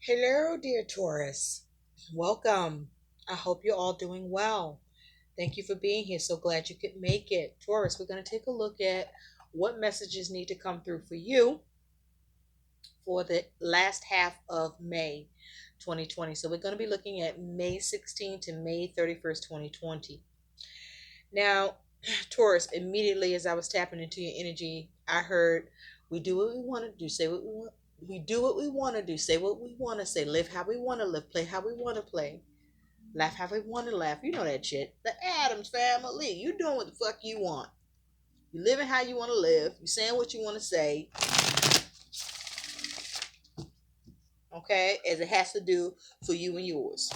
Hello, dear Taurus. Welcome. I hope you're all doing well. Thank you for being here. So glad you could make it. Taurus, we're going to take a look at what messages need to come through for you for the last half of May 2020. So we're going to be looking at May 16th to May 31st, 2020. Now, Taurus, immediately as I was tapping into your energy, I heard we do what we want to do, say what we want. We do what we want to do, say what we want to say, live how we want to live, play how we want to play, laugh how we want to laugh. You know that shit. The Adams family. You doing what the fuck you want. You living how you want to live. You saying what you want to say. Okay? As it has to do for you and yours.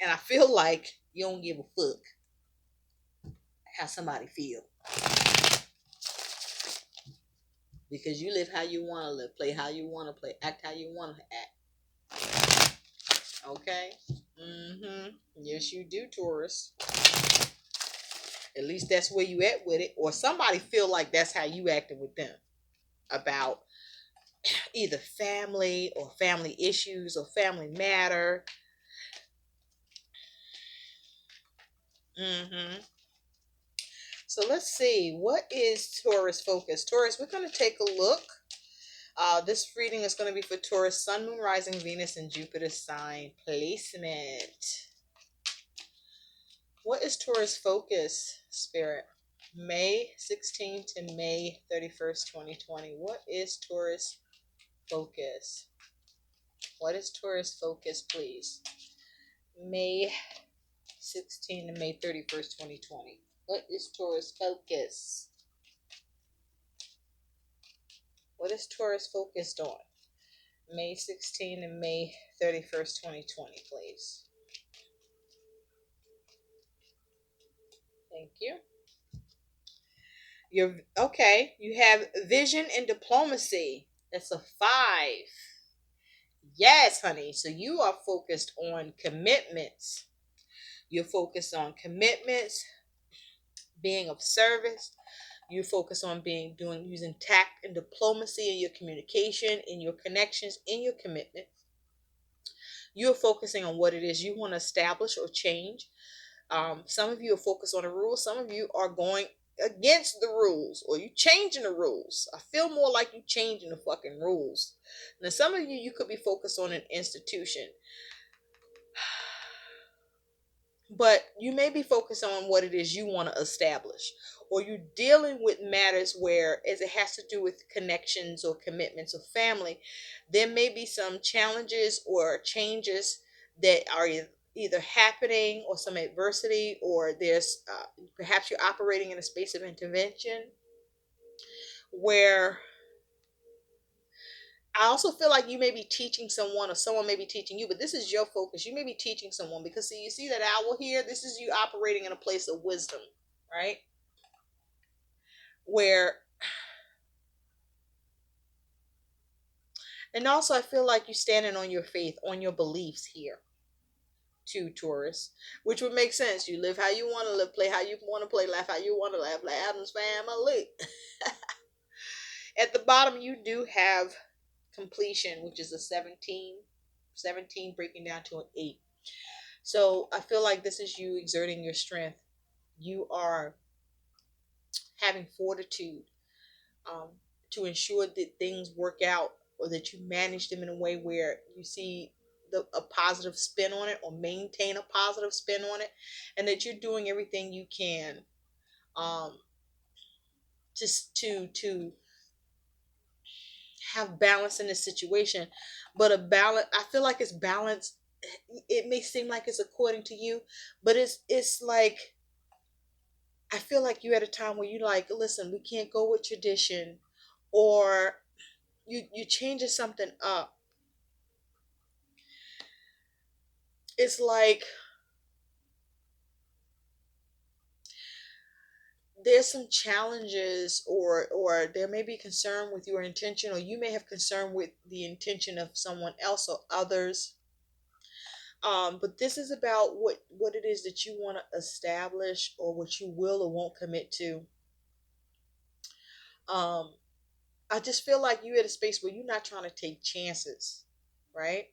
And I feel like you don't give a fuck how somebody feel. Because you live how you want to live, play how you want to play, act how you want to act. Okay? Yes, you do, Taurus. At least that's where you at with it. Or somebody feel like that's how you acting with them about either family or family issues or family matter. So let's see. What is Taurus focus? Taurus, we're going to take a look. This reading is going to be for Taurus, Sun, Moon, Rising, Venus, and Jupiter sign placement. What is Taurus focus, Spirit? May 16th to May 31st, 2020. What is Taurus focus? What is Taurus focus, please? May 16th to May 31st, 2020. What is Taurus focus? What is Taurus focused on? May 16th and May 31st, 2020, please. Thank you. You're okay. You have vision and diplomacy. That's a 5. Yes, honey. So you are focused on commitments. You're focused on commitments, being of service. You focus on using tact and diplomacy in your communication, in your connections, in your commitment. You're focusing on what it is you want to establish or change. Some of you are focused on the rules. Some of you are going against the rules, or you changing the rules. I feel more like you changing the fucking rules. Now, some of you could be focused on an institution, but you may be focused on what it is you want to establish, or you're dealing with matters where, as it has to do with connections or commitments or family, there may be some challenges or changes that are either happening, or some adversity, or there's perhaps you're operating in a space of intervention where I also feel like you may be teaching someone, or someone may be teaching you, but this is your focus. You may be teaching someone because, see, you see that owl here? This is you operating in a place of wisdom, right? Where, and also I feel like you're standing on your faith, on your beliefs here, too, Taurus, which would make sense. You live how you want to live, play how you want to play, laugh how you want to laugh, like Adam's family. At the bottom, you do have completion, which is a 17 breaking down to an 8. So I feel like this is you exerting your strength. You are having fortitude to ensure that things work out, or that you manage them in a way where you see a positive spin on it, or maintain a positive spin on it, and that you're doing everything you can just to have balance in this situation. But a balance, I feel like it's balance. It may seem like it's according to you, but it's like, I feel like you're at a time where you like, listen, we can't go with tradition, or you changing something up. It's like there's some challenges, or there may be concern with your intention, or you may have concern with the intention of someone else or others. But this is about what it is that you want to establish, or what you will or won't commit to. Um, I just feel like you're at a space where you're not trying to take chances, right?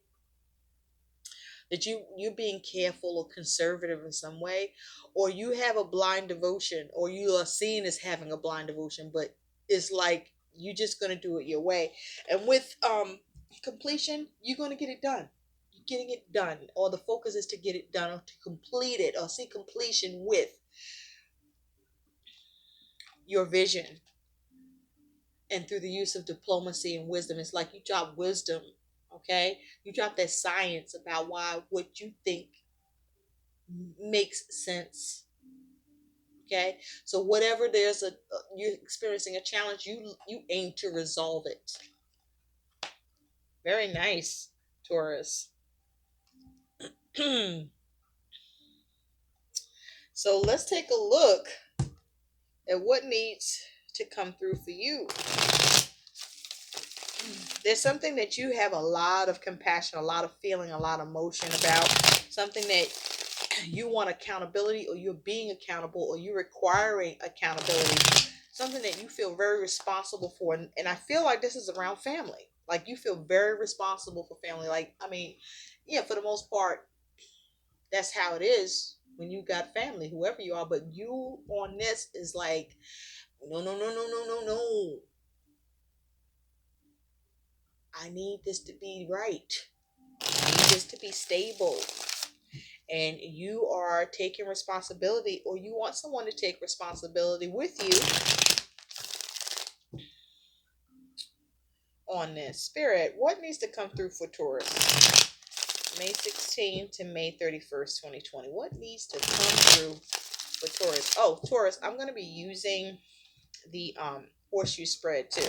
That you being careful or conservative in some way, or you have a blind devotion, or you are seen as having a blind devotion, but it's like you're just gonna do it your way. And with completion, you're gonna get it done. You're getting it done, or the focus is to get it done, or to complete it, or see completion with your vision. And through the use of diplomacy and wisdom, it's like you drop wisdom, okay? You drop that science about why what you think makes sense. Okay, so whatever there's a you're experiencing a challenge, you aim to resolve it. Very nice, Taurus. So let's take a look at what needs to come through for you. There's something that you have a lot of compassion, a lot of feeling, a lot of emotion about, something that you want accountability, or you're being accountable, or you're requiring accountability, something that you feel very responsible for. And I feel like this is around family. Like you feel very responsible for family. Like, I mean, yeah, for the most part, that's how it is when you got family, whoever you are. But you on this is like, no, no, no, no, no, no, no. I need this to be right. I need this to be stable. And you are taking responsibility, or you want someone to take responsibility with you on this. Spirit, what needs to come through for Taurus? May 16th to May 31st, 2020. What needs to come through for Taurus? Oh, Taurus, I'm going to be using the horseshoe spread too.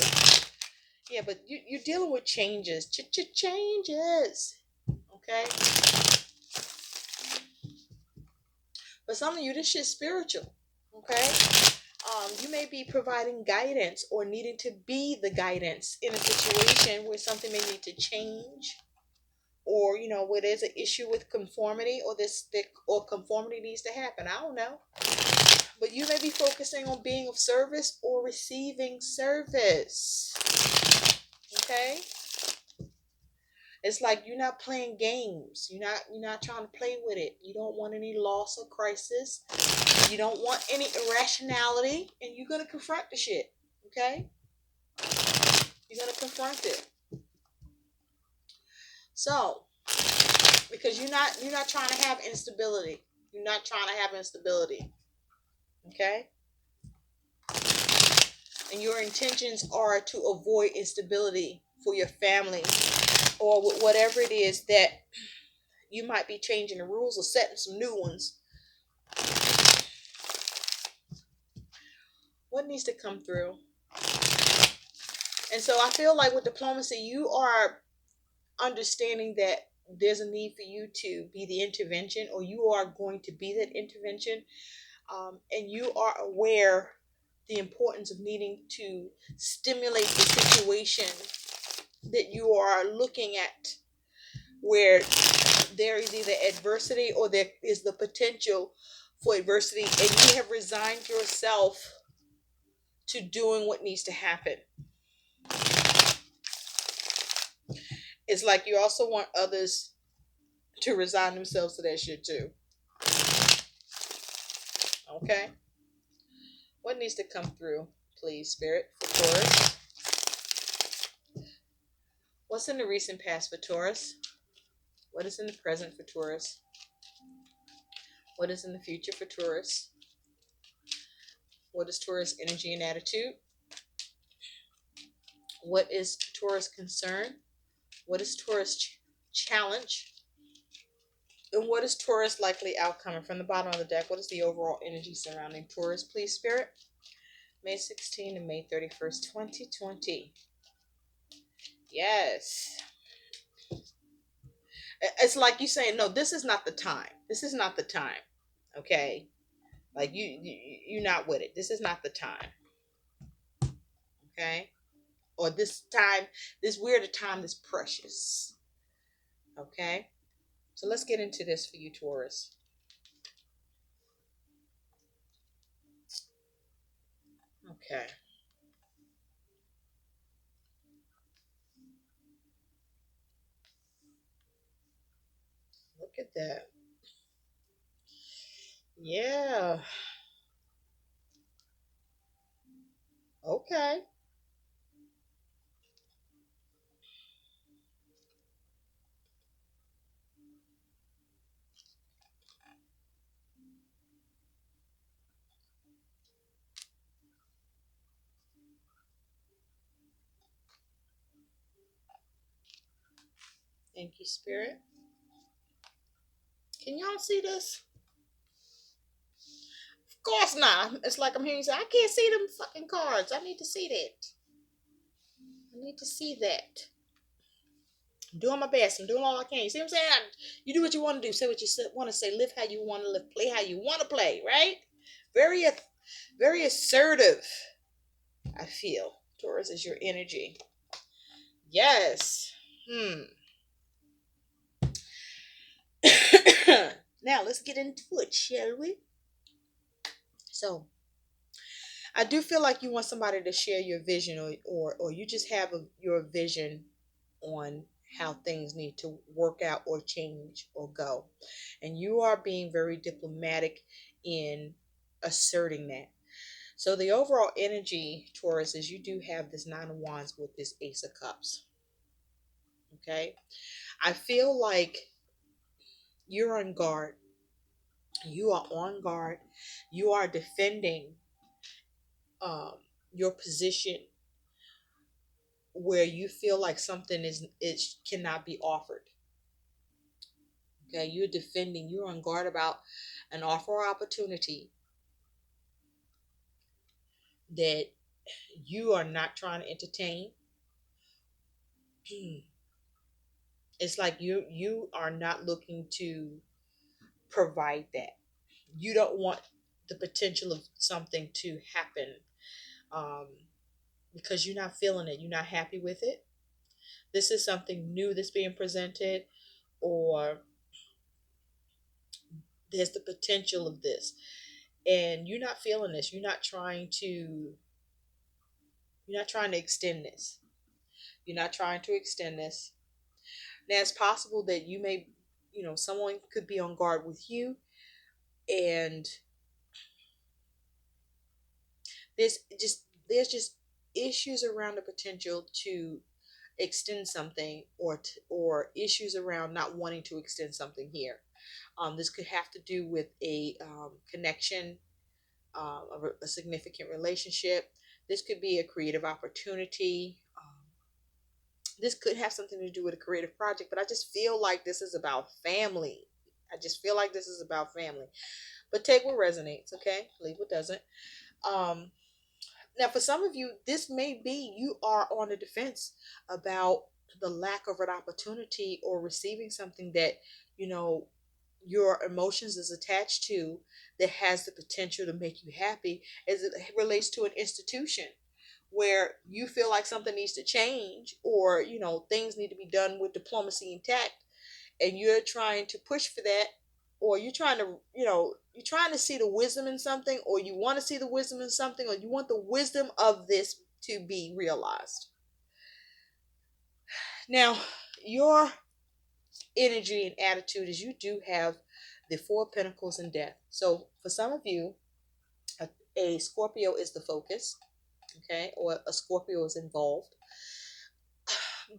Yeah, but you're dealing with changes. Changes. Okay? But some of you, this shit's spiritual. Okay? You may be providing guidance, or needing to be the guidance in a situation where something may need to change, or where there's an issue with conformity, or or conformity needs to happen. I don't know, but you may be focusing on being of service or receiving service. Okay, it's like you're not playing games. You're not trying to play with it. You don't want any loss or crisis. You don't want any irrationality, and you're gonna confront the shit. Okay, you're gonna confront it. So, because you're not trying to have instability. You're not trying to have instability. Okay? And your intentions are to avoid instability for your family, or whatever it is that you might be changing the rules or setting some new ones. What needs to come through? And so I feel like with diplomacy, you are understanding that there's a need for you to be the intervention, or you are going to be that intervention. And you are aware the importance of needing to stimulate the situation that you are looking at, where there is either adversity or there is the potential for adversity, and you have resigned yourself to doing what needs to happen. It's like you also want others to resign themselves to that shit too. Okay? What needs to come through, please, Spirit, for Taurus? What's in the recent past for Taurus? What is in the present for Taurus? What is in the future for Taurus? What is Taurus energy and attitude? What is Taurus concern? What is Taurus challenge? And what is Taurus likely outcome? And from the bottom of the deck, what is the overall energy surrounding Taurus, please, Spirit? May 16 and May 31st, 2020. Yes. It's like you saying, no, this is not the time. This is not the time. Okay? Like you're not with it. This is not the time. Okay? Or this time, this weird time, this precious. Okay? So let's get into this for you, Taurus. Okay. Look at that. Yeah. Okay. Thank you, Spirit. Can y'all see this? Of course not. It's like I'm hearing you say, I can't see them fucking cards. I need to see that. I need to see that. I'm doing my best. I'm doing all I can. You see what I'm saying? You do what you want to do. Say what you want to say. Live how you want to live. Play how you want to play. Right? Very, very assertive. I feel Taurus is your energy. Yes. Hmm. Now let's get into it, shall we? So I do feel like you want somebody to share your vision, or you just have your vision on how things need to work out or change or go. And you are being very diplomatic in asserting that. So the overall energy, Taurus, is you do have this Nine of Wands with this Ace of Cups. Okay. I feel like you're on guard. You are on guard. You are defending um, your position where you feel like something is it cannot be offered. Okay, you're defending. You're on guard about an offer or opportunity that you are not trying to entertain. It's like you are not looking to provide that. You don't want the potential of something to happen um, because you're not feeling it. You're not happy with it. This is something new that's being presented, or there's the potential of this, and you're not feeling this. You're not trying to extend this. You're not trying to extend this. Now it's possible that you may, someone could be on guard with you, and there's just issues around the potential to extend something, or issues around not wanting to extend something here. This could have to do with a connection, a significant relationship. This could be a creative opportunity. This could have something to do with a creative project, but I just feel like this is about family. I just feel like this is about family. But take what resonates, okay? Leave what doesn't. Um, Now, for some of you, this may be you are on the defense about the lack of an opportunity or receiving something that, you know, your emotions is attached to, that has the potential to make you happy, as it relates to an institution where you feel like something needs to change, or, things need to be done with diplomacy intact, and you're trying to push for that, or you're trying to see the wisdom in something, or you want to see the wisdom in something, or you want the wisdom of this to be realized. Now, your energy and attitude is you do have the Four of Pentacles and Death. So for some of you, a Scorpio is the focus, okay, or a Scorpio is involved.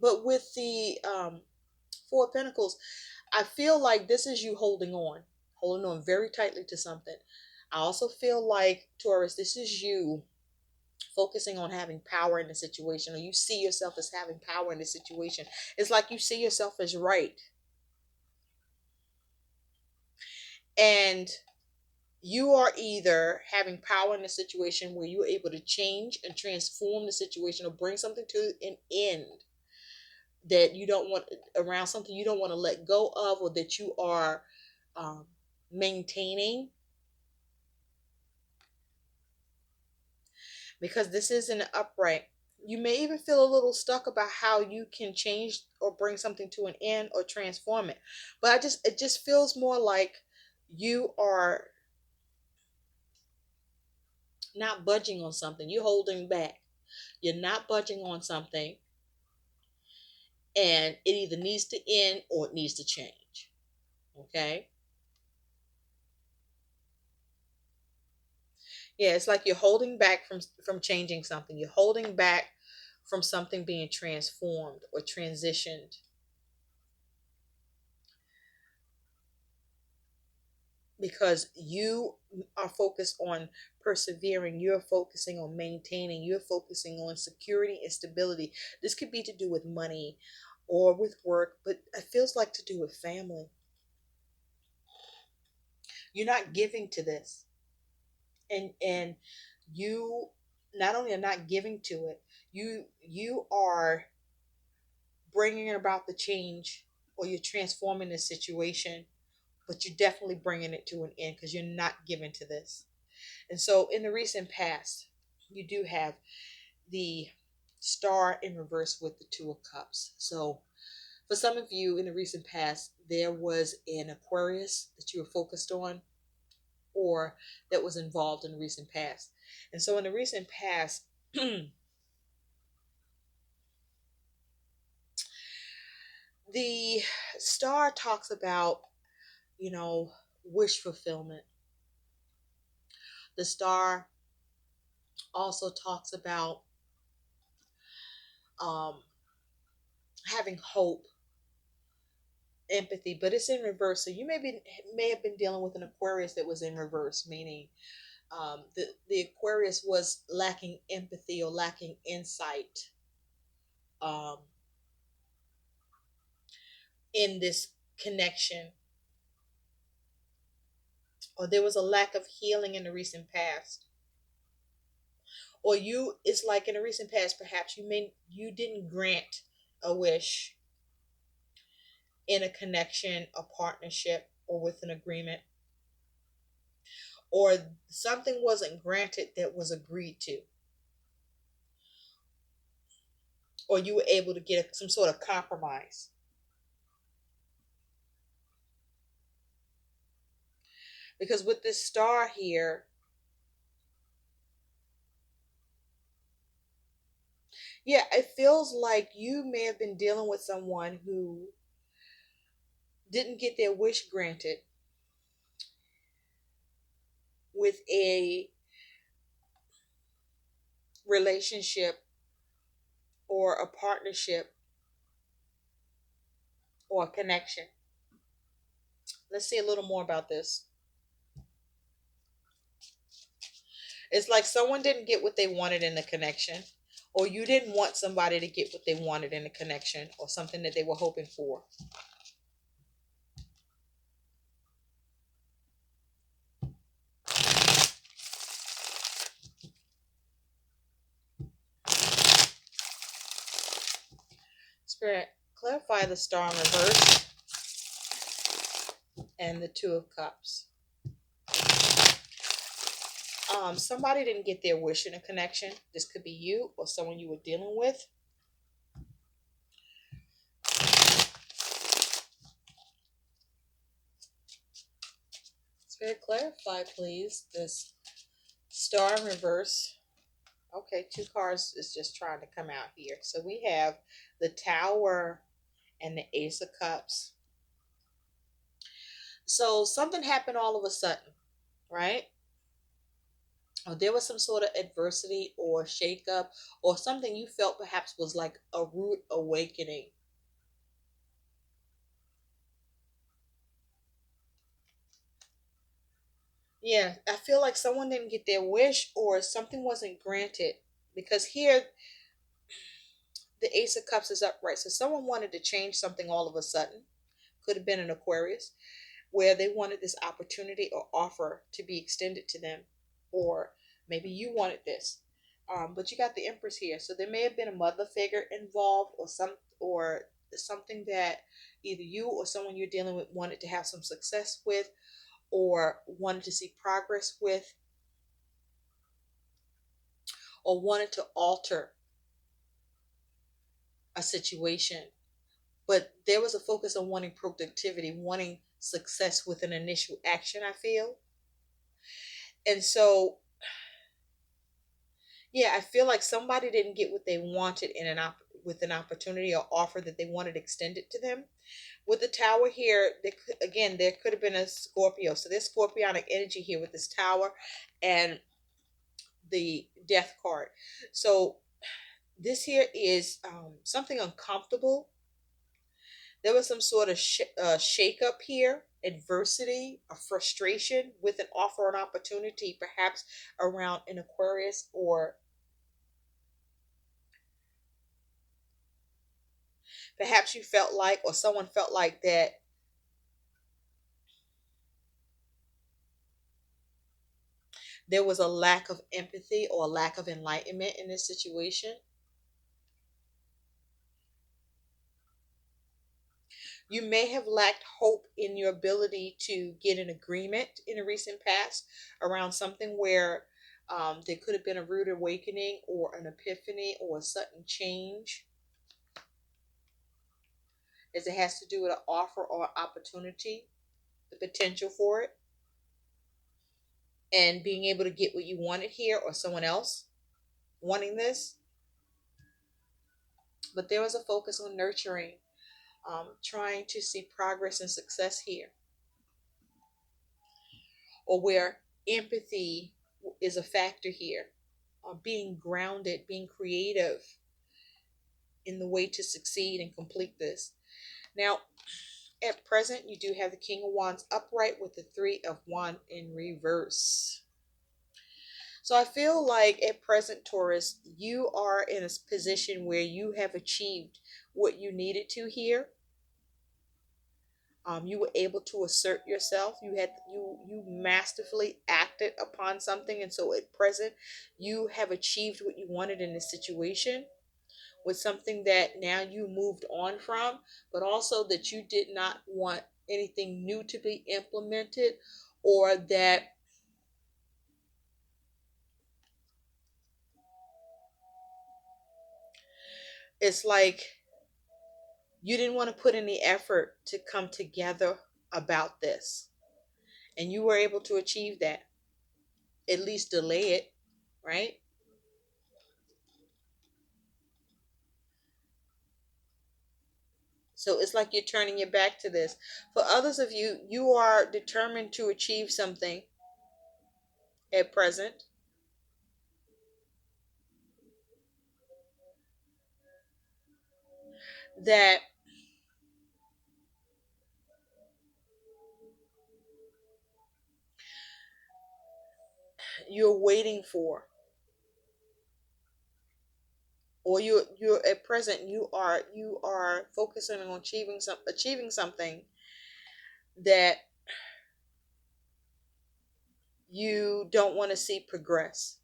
But with the Four of Pentacles, I feel like this is you holding on very tightly to something. I also feel like, Taurus, this is you focusing on having power in the situation, or you see yourself as having power in the situation. It's like you see yourself as right. And you are either having power in the situation where you're able to change and transform the situation, or bring something to an end that you don't want, around something you don't want to let go of, or that you are um, maintaining, because this isn't upright. You may even feel a little stuck about how you can change or bring something to an end or transform it. But it just feels more like you are not budging on something. You're holding back. You're not budging on something, and it either needs to end or it needs to change. Okay. Yeah, it's like you're holding back from changing something. You're holding back from something being transformed or transitioned because you are focused on persevering, you're focusing on maintaining, you're focusing on security and stability. This could be to do with money or with work, but it feels like to do with family. You're not giving to this. And you not only are not giving to it, you are bringing about the change, or you're transforming the situation, but you're definitely bringing it to an end because you're not giving to this. And so in the recent past, you do have the star in reverse with the two of cups. So for some of you in the recent past, there was an Aquarius that you were focused on or that was involved in the recent past. And so in the recent past, the star talks about, you know, wish fulfillment. The star also talks about um, having hope, empathy, but it's in reverse. So you may have been dealing with an Aquarius that was in reverse, meaning the Aquarius was lacking empathy or lacking insight um, in this connection, or there was a lack of healing in the recent past. Or you, it's like in the recent past, perhaps you didn't grant a wish in a connection, a partnership, or with an agreement, or something wasn't granted that was agreed to, or you were able to get some sort of compromise. Because with this star here, yeah, it feels like you may have been dealing with someone who didn't get their wish granted with a relationship or a partnership or a connection. Let's see a little more about this. It's like someone didn't get what they wanted in the connection, or you didn't want somebody to get what they wanted in the connection, or something that they were hoping for. Spirit, clarify the star in reverse and the two of cups. Somebody didn't get their wish in a connection. This could be you or someone you were dealing with. Spirit, clarify, please, this star in reverse. Okay, two cards is just trying to come out here. So we have the Tower and the Ace of Cups. So something happened all of a sudden, right? Or there was some sort of adversity or shakeup, or something you felt perhaps was like a rude awakening. Yeah, I feel like someone didn't get their wish or something wasn't granted, because here the Ace of Cups is upright. So someone wanted to change something all of a sudden. Could have been an Aquarius, where they wanted this opportunity or offer to be extended to them, or maybe you wanted this. But you got the Empress here, so there may have been a mother figure involved, or something that either you or someone you're dealing with wanted to have some success with, or wanted to see progress with, or wanted to alter a situation. But there was a focus on wanting productivity, wanting success with an initial action, I feel. And so, yeah, I feel like somebody didn't get what they wanted in an with an opportunity or offer that they wanted extended to them. With the tower here, again, there could have been a Scorpio. So there's scorpionic energy here with this tower and the death card. So this here is something uncomfortable. There was some sort of shake up here, adversity, a frustration with an offer or an opportunity, perhaps around an Aquarius, or perhaps you felt like, or someone felt like that there was a lack of empathy or a lack of enlightenment in this situation. You may have lacked hope in your ability to get an agreement in a recent past around something where there could have been a rude awakening or an epiphany or a sudden change, as it has to do with an offer or opportunity, the potential for it, and being able to get what you wanted here or someone else wanting this. But there was a focus on nurturing, trying to see progress and success here, or where empathy is a factor here, being grounded, being creative in the way to succeed and complete this. Now, at present, you do have the King of Wands upright with the Three of Wands in reverse. So I feel like at present, Taurus, you are in a position where you have achieved what you needed to here. You were able to assert yourself. You masterfully acted upon something, and so at present, you have achieved what you wanted in this situation, with something that now you moved on from, but also that you did not want anything new to be implemented, or that it's like you didn't want to put any effort to come together about this, and you were able to achieve that, at least delay it, right? So it's like you're turning your back to this. For others of you, you are determined to achieve something at present that you're waiting for, or you're at present you are focusing on achieving something that you don't want to see progress.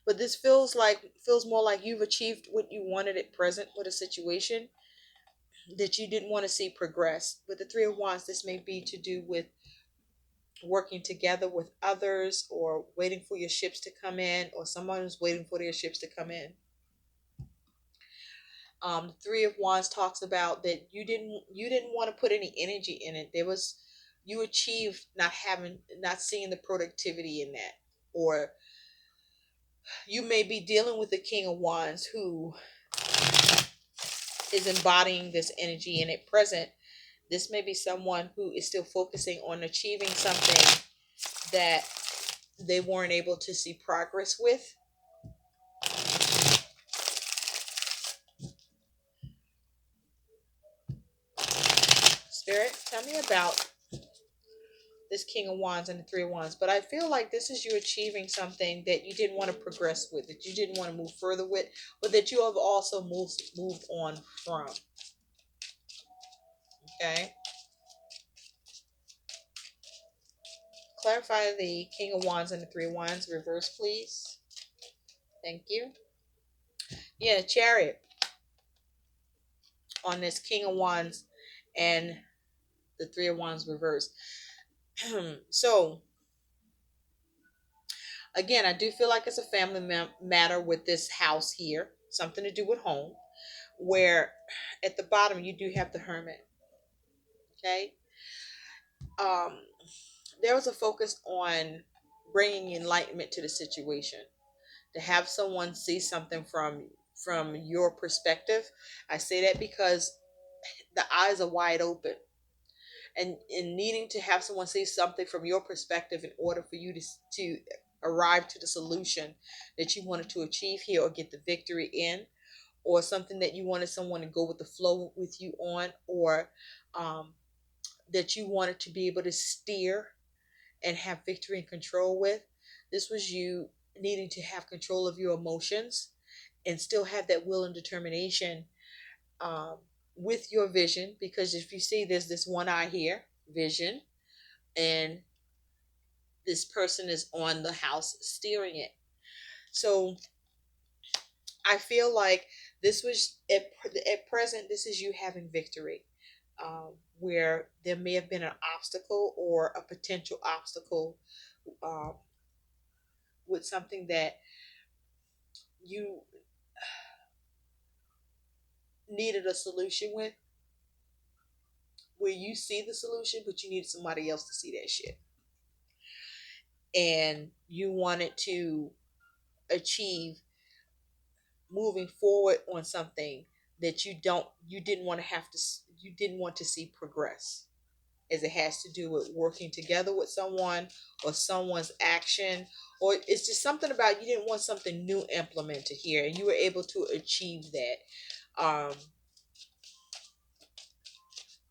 But this feels more like you've achieved what you wanted at present with a situation that you didn't want to see progress. With the Three of Wands, this may be to do with working together with others, or waiting for your ships to come in, or someone who's waiting for their ships to come in. The Three of Wands talks about that you didn't want to put any energy in it. There was You achieved not seeing the productivity in that, or you may be dealing with the King of Wands who is embodying this energy, and at present this may be someone who is still focusing on achieving something that they weren't able to see progress with. Spirit, tell me about this King of Wands and the Three of Wands. But I feel like this is you achieving something that you didn't want to progress with, that you didn't want to move further with, but that you have also moved on from. Okay. Clarify the King of Wands and the Three of Wands reverse, please. Thank you. Yeah, Chariot on this King of Wands and the Three of Wands reverse. So again, I do feel like it's a family matter with this house here, something to do with home, where at the bottom you do have the Hermit. Okay. um there was a focus on bringing enlightenment to the situation. to have someone see something from your perspective. I say that because the eyes are wide open, and in needing to have someone see something from your perspective in order for you to arrive to the solution that you wanted to achieve here or get the victory in, or something that you wanted someone to go with the flow with you on, or um, that you wanted to be able to steer and have victory and control with. This was you needing to have control of your emotions and still have that will and determination, um, with your vision. Because if you see, there's this one eye here, vision, and this person is on the house steering it. So I feel like this was at present, this is you having victory, where there may have been an obstacle or a potential obstacle, um, with something that you needed a solution with, where you see the solution, but you needed somebody else to see that shit. And you wanted to achieve moving forward on something that you didn't want to have to, you didn't want to see progress, as it has to do with working together with someone or someone's action, or it's just something about you didn't want something new implemented here, and you were able to achieve that,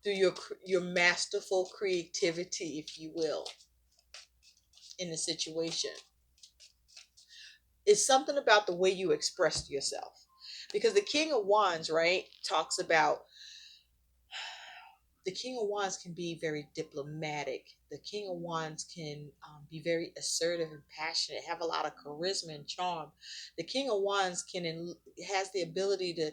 through your masterful creativity, if you will, in the situation. It's something about the way you expressed yourself, because the King of Wands, right, talks about, the King of Wands can be very diplomatic. The King of Wands can, be very assertive and passionate, have a lot of charisma and charm. The King of Wands has the ability to,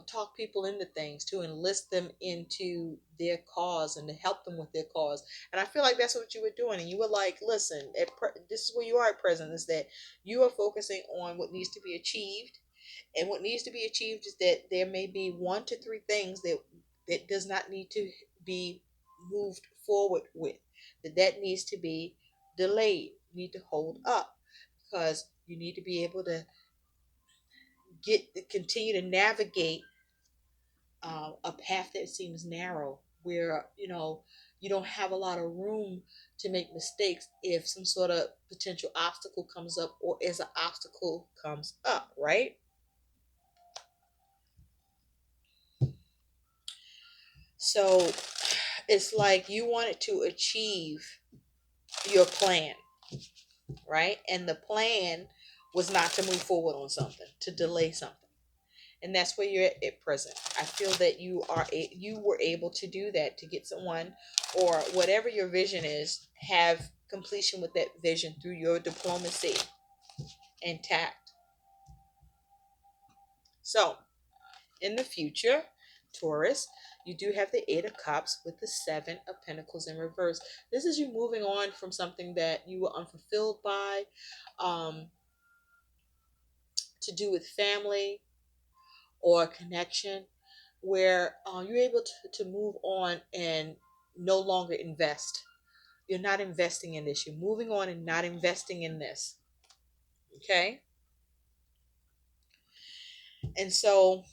talk people into things, to enlist them into their cause and to help them with their cause. And I feel like that's what you were doing. And you were like, listen, this is where you are at present, is that you are focusing on what needs to be achieved. And what needs to be achieved is that there may be 1 to 3 things that does not need to be moved forward with, that needs to be delayed, need to hold up, because you need to be able to continue to navigate, a path that seems narrow, where you don't have a lot of room to make mistakes if some sort of potential obstacle comes up, or as an obstacle comes up, right? So it's like you wanted to achieve your plan, right? And the plan was not to move forward on something, to delay something. And that's where you're at present. I feel that you were able to do that, to get someone, or whatever your vision is, have completion with that vision through your diplomacy and tact. So in the future, Taurus, you do have the Eight of Cups with the Seven of Pentacles in reverse. This is you moving on from something that you were unfulfilled by, um, to do with family or connection, where, you're able to move on and no longer invest. You're not investing in this. You're moving on and not investing in this. Okay? And so,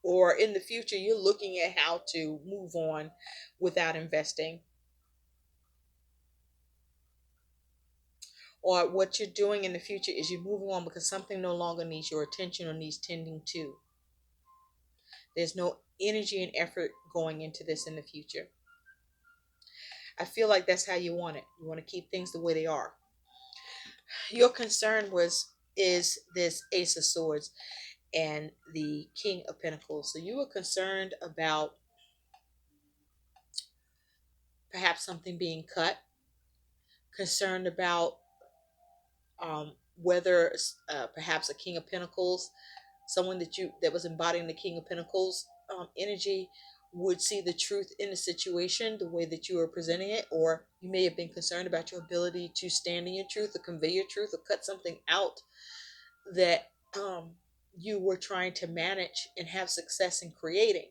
or in the future, you're looking at how to move on without investing. Or what you're doing in the future is you're moving on because something no longer needs your attention or needs tending to. There's no energy and effort going into this in the future. I feel like that's how you want it. You want to keep things the way they are. Your concern is this Ace of Swords and the King of Pentacles. So you were concerned about perhaps something being cut, concerned about, whether, perhaps a King of Pentacles, someone that was embodying the King of Pentacles, energy, would see the truth in the situation the way that you were presenting it, or you may have been concerned about your ability to stand in your truth or convey your truth or cut something out that, you were trying to manage and have success in creating.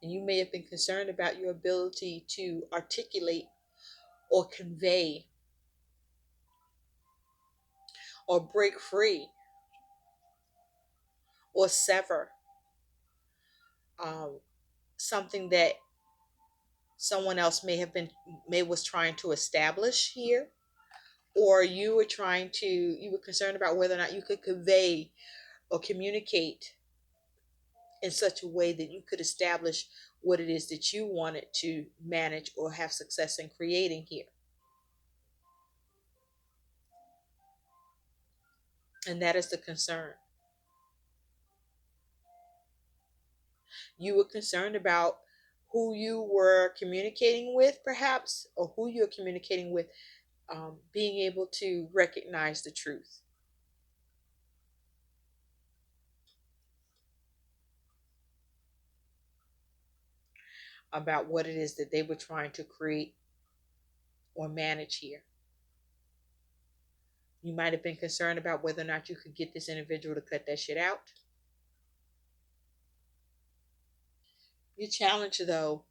And you may have been concerned about your ability to articulate or convey or break free or sever um, something that someone else may was trying to establish here, or you were concerned about whether or not you could convey or communicate in such a way that you could establish what it is that you wanted to manage or have success in creating here. And that is the concern. You were concerned about who you were communicating with, perhaps, or who you're communicating with, being able to recognize the truth about what it is that they were trying to create or manage here. You might have been concerned about whether or not you could get this individual to cut that shit out. Your challenge, though,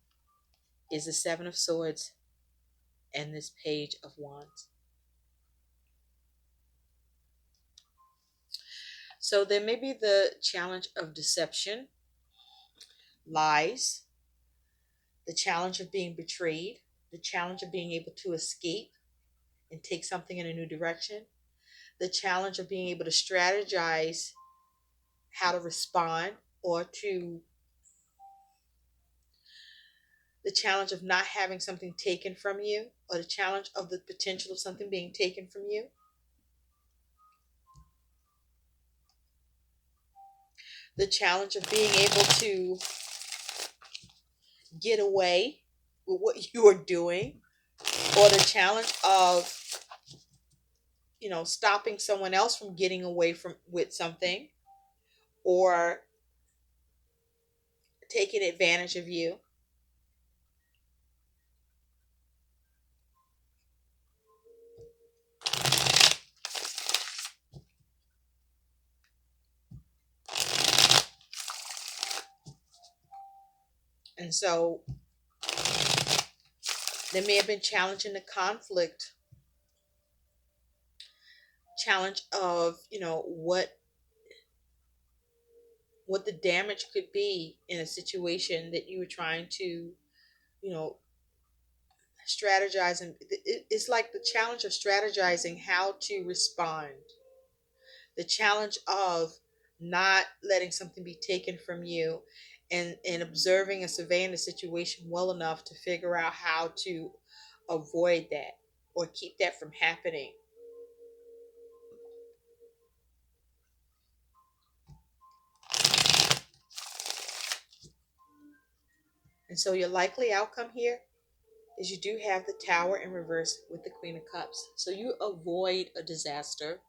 is the Seven of Swords and this Page of Wands. So there may be the challenge of deception, lies, the challenge of being betrayed, the challenge of being able to escape and take something in a new direction, the challenge of being able to strategize how to respond, or to the challenge of not having something taken from you, or the challenge of the potential of something being taken from you, the challenge of being able to get away with what you are doing, or the challenge of stopping someone else from getting away from with something, or taking advantage of you. And so there may have been challenge in the conflict, challenge of what the damage could be in a situation that you were trying to you know strategize. And it's like the challenge of strategizing how to respond, the challenge of not letting something be taken from you, and observing and surveying the situation well enough to figure out how to avoid that or keep that from happening. And so your likely outcome here is you do have the Tower in reverse with the Queen of Cups. So you avoid a disaster.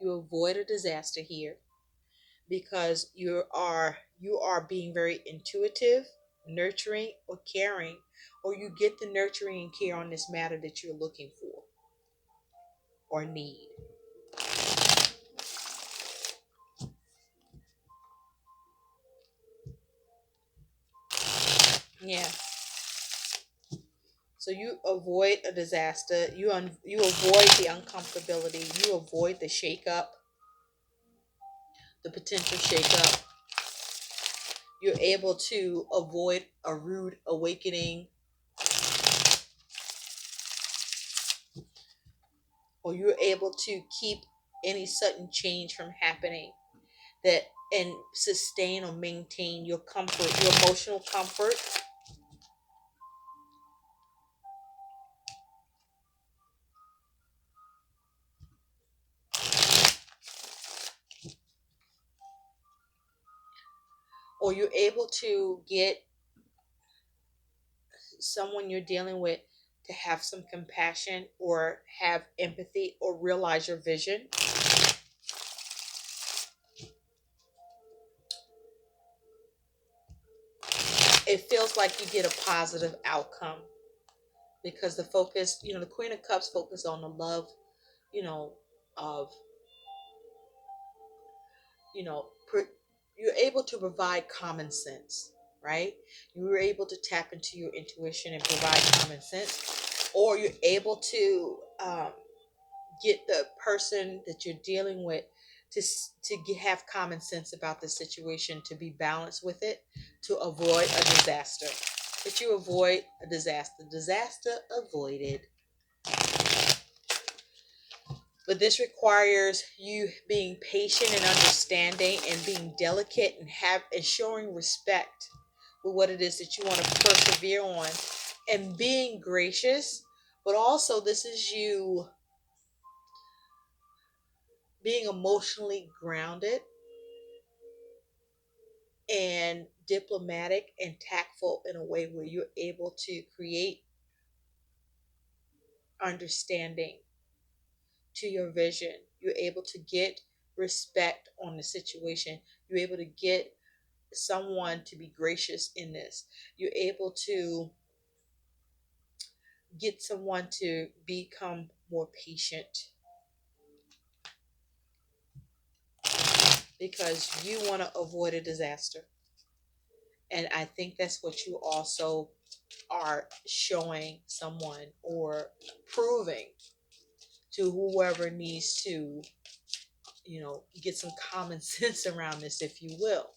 You avoid a disaster here because you are being very intuitive, nurturing, or caring, or you get the nurturing and care on this matter that you're looking for or need. Yeah. So you avoid a disaster. You avoid the uncomfortability. You avoid the shakeup, the potential shakeup. You're able to avoid a rude awakening, or you're able to keep any sudden change from happening, that and sustain or maintain your comfort, your emotional comfort, or you're able to get someone you're dealing with to have some compassion or have empathy or realize your vision. It feels like you get a positive outcome because the focus, the Queen of Cups focus on the love, you know, of, you know, you're able to provide common sense, right? You were able to tap into your intuition and provide common sense, or you're able to get the person that you're dealing with to have common sense about the situation, to be balanced with it, to avoid a disaster. That you avoid a disaster. Disaster avoided. But this requires you being patient and understanding and being delicate and showing respect with what it is that you want to persevere on, and being gracious. But also, this is you being emotionally grounded and diplomatic and tactful in a way where you're able to create understanding to your vision. You're able to get respect on the situation. You're able to get someone to be gracious in this. You're able to get someone to become more patient because you want to avoid a disaster. And I think that's what you also are showing someone or proving to whoever needs to, get some common sense around this, if you will.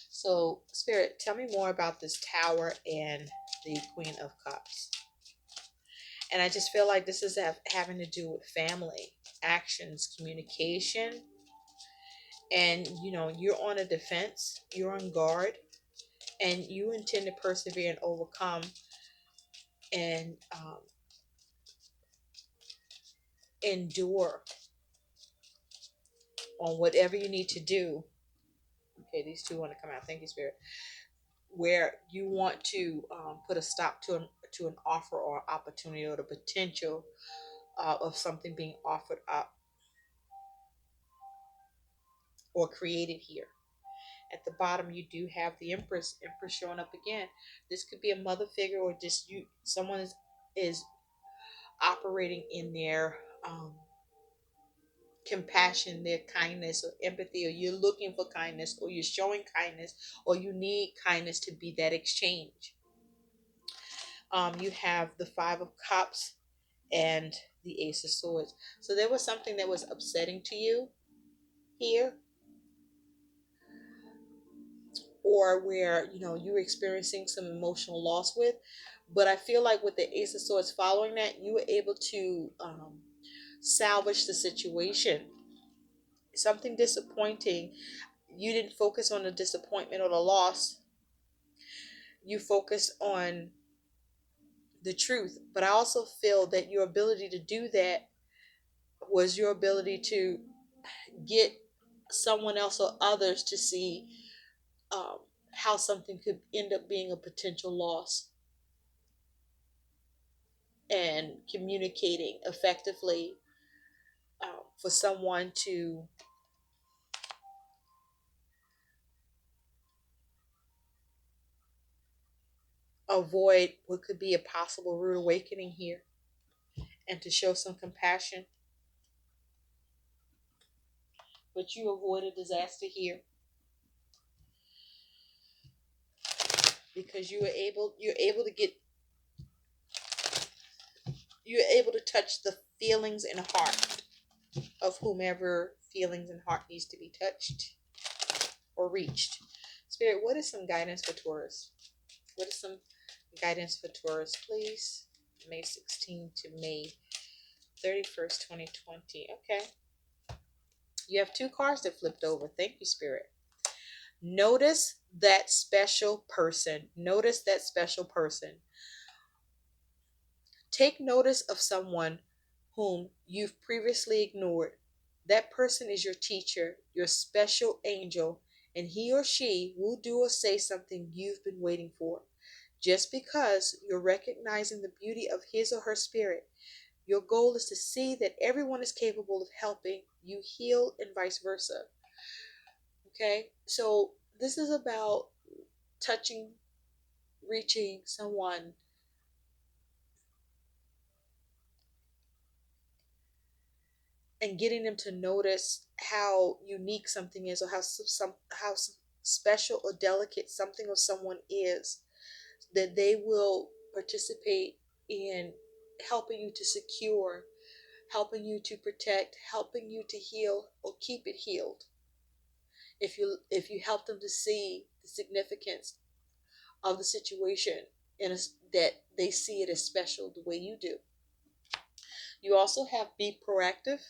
So, Spirit, tell me more about this Tower and the Queen of Cups. And I just feel like this is having to do with family, actions, communication. And, you're on a defense, you're on guard, and you intend to persevere and overcome and endure on whatever you need to do. Okay, these two want to come out. Thank you, Spirit. Where you want to put a stop to an offer or opportunity or the potential of something being offered up or created here. At the bottom, you do have the Empress showing up again. This could be a mother figure, or just you. Someone is operating in their compassion, their kindness or empathy, or you're looking for kindness, or you're showing kindness, or you need kindness to be that exchange. You have the Five of Cups and the Ace of Swords. So there was something that was upsetting to you here, or where you were experiencing some emotional loss with. But I feel like with the Ace of Swords following that, you were able to salvage the situation. Something disappointing, you didn't focus on the disappointment or the loss. You focused on the truth. But I also feel that your ability to do that was your ability to get someone else or others to see um, how something could end up being a potential loss, and communicating effectively for someone to avoid what could be a possible rude awakening here, and to show some compassion. But you avoid a disaster here because you're able to touch the feelings and heart of whomever feelings and heart needs to be touched or reached. Spirit, what is some guidance for Taurus? What is some guidance for Taurus, please? May 16th to May 31st, 2020. Okay. You have two cards that flipped over. Thank you, Spirit. Notice that special person. Notice that special person. Take notice of someone whom you've previously ignored. That person is your teacher, your special angel, and he or she will do or say something you've been waiting for. Just because you're recognizing the beauty of his or her spirit, your goal is to see that everyone is capable of helping you heal and vice versa. Okay? So this is about touching, reaching someone and getting them to notice how unique something is, or how special or delicate something or someone is, that they will participate in helping you to secure helping you to protect, helping you to heal or keep it healed. If you help them to see the significance of the situation and that they see it as special the way you do. You also have be proactive.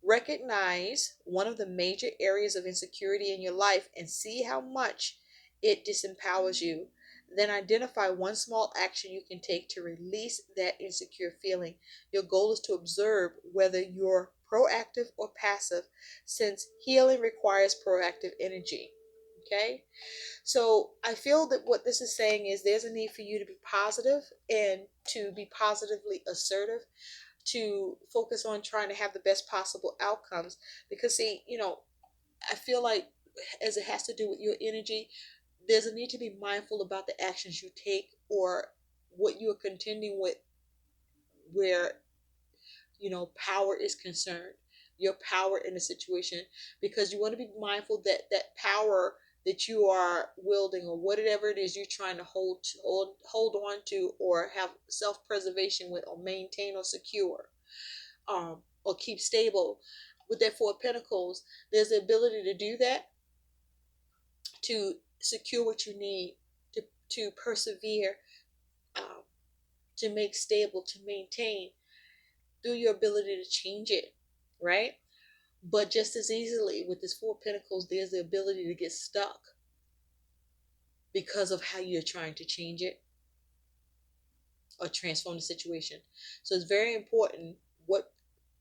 Recognize one of the major areas of insecurity in your life and see how much it disempowers you. Then identify one small action you can take to release that insecure feeling. Your goal is to observe whether you're proactive or passive, since healing requires proactive energy. Okay? So I feel that what this is saying is there's a need for you to be positive and to be positively assertive, to focus on trying to have the best possible outcomes. Because, see, I feel like as it has to do with your energy, there's a need to be mindful about the actions you take or what you're contending with, where power is concerned, your power in the situation, because you want to be mindful that that power that you are wielding or whatever it is you're trying to hold on to or have self-preservation with or maintain or secure, or keep stable with that Four of Pentacles. There's the ability to do that, to secure what you need, to persevere, um, to make stable, to maintain through your ability to change it, right? But just as easily with this Four of Pentacles, there's the ability to get stuck because of how you're trying to change it or transform the situation. So it's very important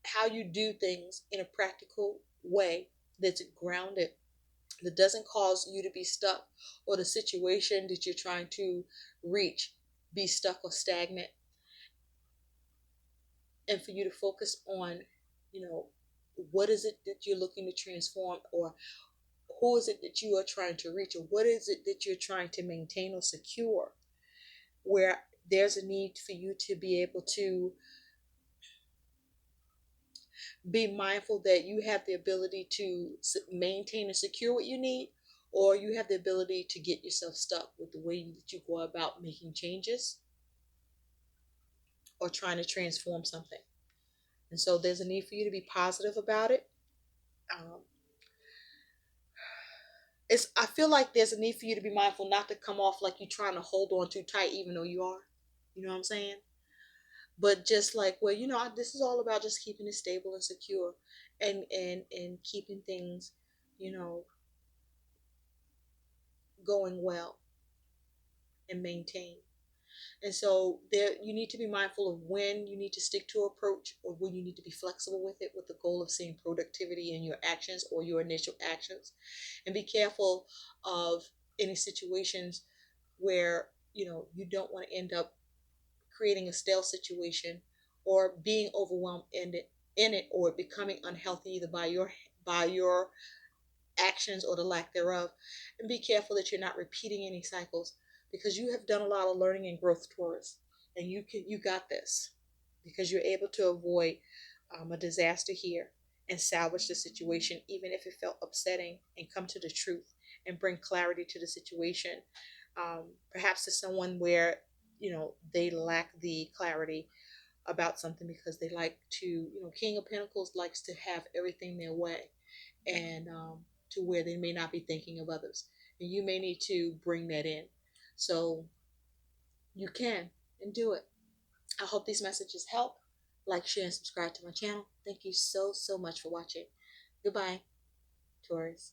how you do things in a practical way that's grounded, that doesn't cause you to be stuck, or the situation that you're trying to reach be stuck or stagnant. And for you to focus on, you know, what is it that you're looking to transform, or who is it that you are trying to reach, or what is it that you're trying to maintain or secure, where there's a need for you to be able to be mindful that you have the ability to maintain and secure what you need, or you have the ability to get yourself stuck with the way that you go about making changes or trying to transform something. And so there's a need for you to be positive about it. Um, I feel like there's a need for you to be mindful not to come off like you're trying to hold on too tight, even though you are. You know what I'm saying? But just like, well, this is all about just keeping it stable and secure, and keeping things, you know, going well and maintained. And so there, you need to be mindful of when you need to stick to approach or when you need to be flexible with it, with the goal of seeing productivity in your actions or your initial actions. And be careful of any situations where you don't want to end up creating a stale situation or being overwhelmed in it or becoming unhealthy either by your actions or the lack thereof. And be careful that you're not repeating any cycles, because you have done a lot of learning and growth, Taurus, and you got this, because you're able to avoid a disaster here and salvage the situation, even if it felt upsetting, and come to the truth and bring clarity to the situation. Perhaps to someone where they lack the clarity about something because they like to, King of Pentacles likes to have everything their way, and to where they may not be thinking of others. And you may need to bring that in. So you can and do it. I hope these messages help. Like, share, and subscribe to my channel. Thank you so, so much for watching. Goodbye, Taurus.